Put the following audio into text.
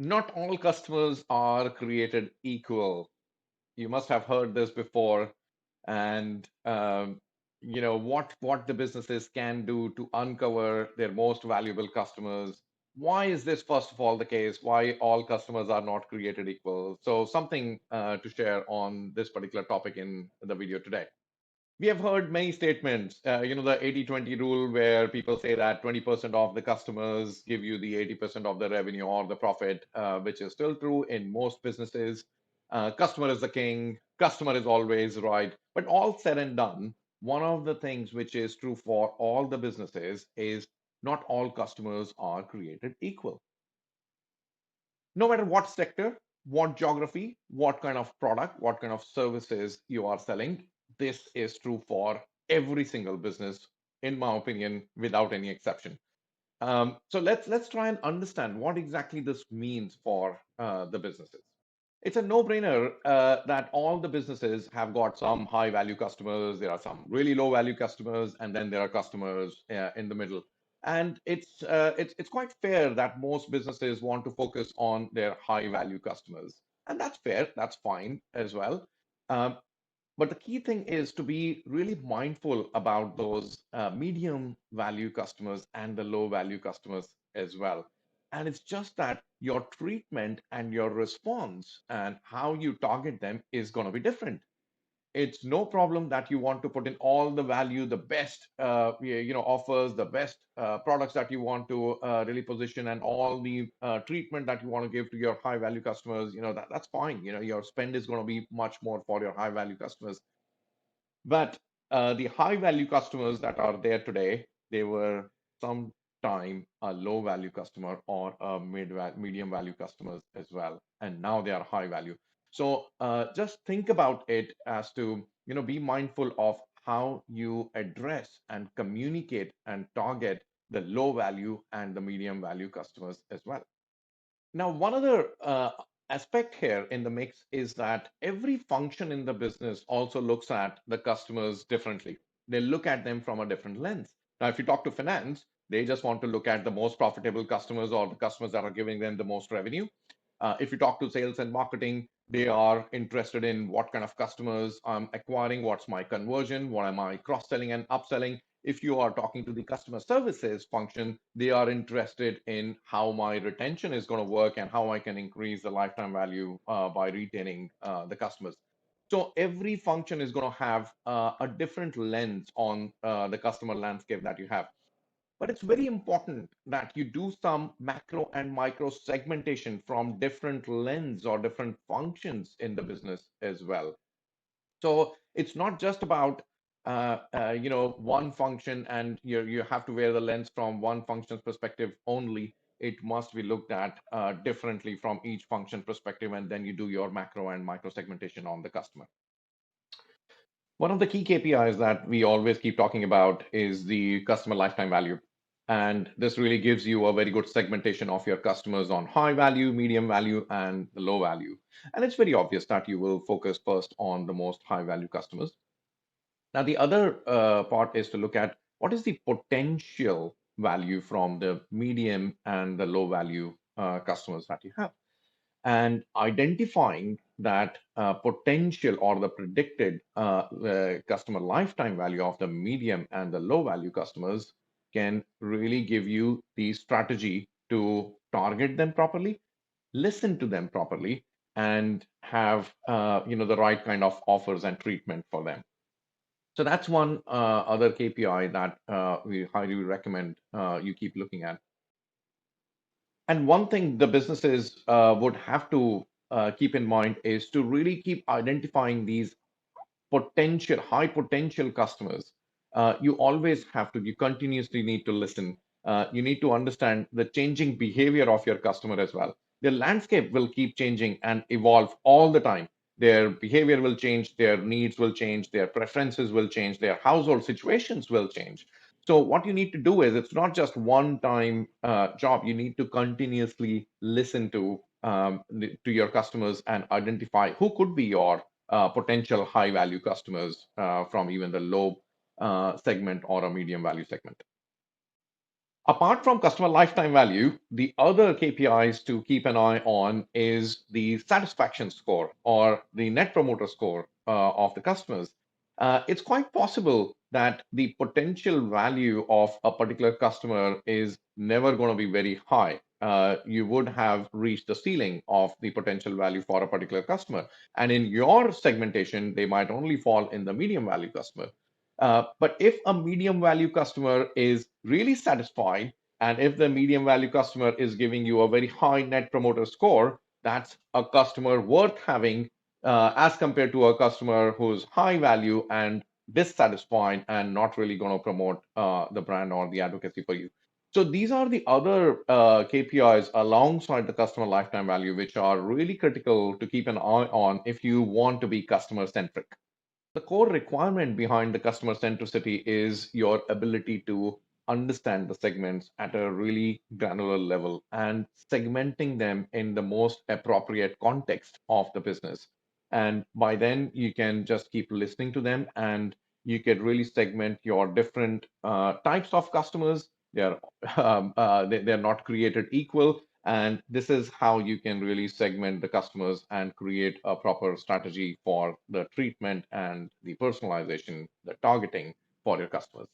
Not all customers are created equal. You must have heard this before. And what the businesses can do to uncover their most valuable customers. Why is this, first of all, the case? Why all customers are not created equal? So something to share on this particular topic in the video today. We have heard many statements, the 80-20 rule, where people say that 20% of the customers give you the 80% of the revenue or the profit, which is still true in most businesses. Customer is the king, customer is always right. But all said and done, one of the things which is true for all the businesses is not all customers are created equal. No matter what sector, what geography, what kind of product, what kind of services you are selling, this is true for every single business, in my opinion, without any exception. So let's try and understand what exactly this means for the businesses. It's a no-brainer that all the businesses have got some high-value customers. There are some really low-value customers, and then there are customers in the middle. And it's quite fair that most businesses want to focus on their high-value customers, and that's fair. That's fine as well. Um, but the key thing is to be really mindful about those medium value customers and the low value customers as well. And it's just that your treatment and your response and how you target them is going to be different. It's no problem that you want to put in all the value, the best offers, the best products that you want to really position, and all the treatment that you want to give to your high value customers. That's fine. Your spend is going to be much more for your high value customers. But the high value customers that are there today, they were sometime a low value customer or a medium value customers as well. And now they are high value. So just think about it as to, be mindful of how you address and communicate and target the low value and the medium value customers as well. Now, one other aspect here in the mix is that every function in the business also looks at the customers differently. They look at them from a different lens. Now, if you talk to finance, they just want to look at the most profitable customers or the customers that are giving them the most revenue. If you talk to sales and marketing, they are interested in what kind of customers I'm acquiring, what's my conversion, what am I cross-selling and upselling. If you are talking to the customer services function, they are interested in how my retention is going to work and how I can increase the lifetime value by retaining the customers. So every function is going to have a different lens on the customer landscape that you have. But it's very important that you do some macro and micro segmentation from different lens or different functions in the business as well. So it's not just about one function, and you have to wear the lens from one function's perspective only. It must be looked at differently from each function perspective, and then you do your macro and micro segmentation on the customer. One of the key KPIs that we always keep talking about is the customer lifetime value. And this really gives you a very good segmentation of your customers on high value, medium value, and the low value. And it's very obvious that you will focus first on the most high value customers. Now, the other part is to look at what is the potential value from the medium and the low value customers that you have, and identifying that potential or the predicted customer lifetime value of the medium and the low value customers can really give you the strategy to target them properly, listen to them properly, and have the right kind of offers and treatment for them. So that's one other KPI that we highly recommend you keep looking at. And one thing the businesses would have to keep in mind is to really keep identifying these high potential customers. You always have to, you continuously need to listen. You need to understand the changing behavior of your customer as well. The landscape will keep changing and evolve all the time. Their behavior will change, their needs will change, their preferences will change, their household situations will change. So what you need to do is, it's not just one time job. You need to continuously listen to your customers and identify who could be your potential high value customers from even the low segment or a medium value segment. Apart from customer lifetime value, the other KPIs to keep an eye on is the satisfaction score or the net promoter score of the customers. It's quite possible that the potential value of a particular customer is never going to be very high. You would have reached the ceiling of the potential value for a particular customer. And in your segmentation, they might only fall in the medium value customer. But if a medium value customer is really satisfied, and if the medium value customer is giving you a very high net promoter score, that's a customer worth having as compared to a customer who's high value and dissatisfied and not really going to promote the brand or the advocacy for you. So these are the other KPIs alongside the customer lifetime value, which are really critical to keep an eye on if you want to be customer centric. The core requirement behind the customer centricity is your ability to understand the segments at a really granular level and segmenting them in the most appropriate context of the business. And by then, you can just keep listening to them and you can really segment your different types of customers. They're they're not created equal, and this is how you can really segment the customers and create a proper strategy for the treatment and the personalization, the targeting for your customers.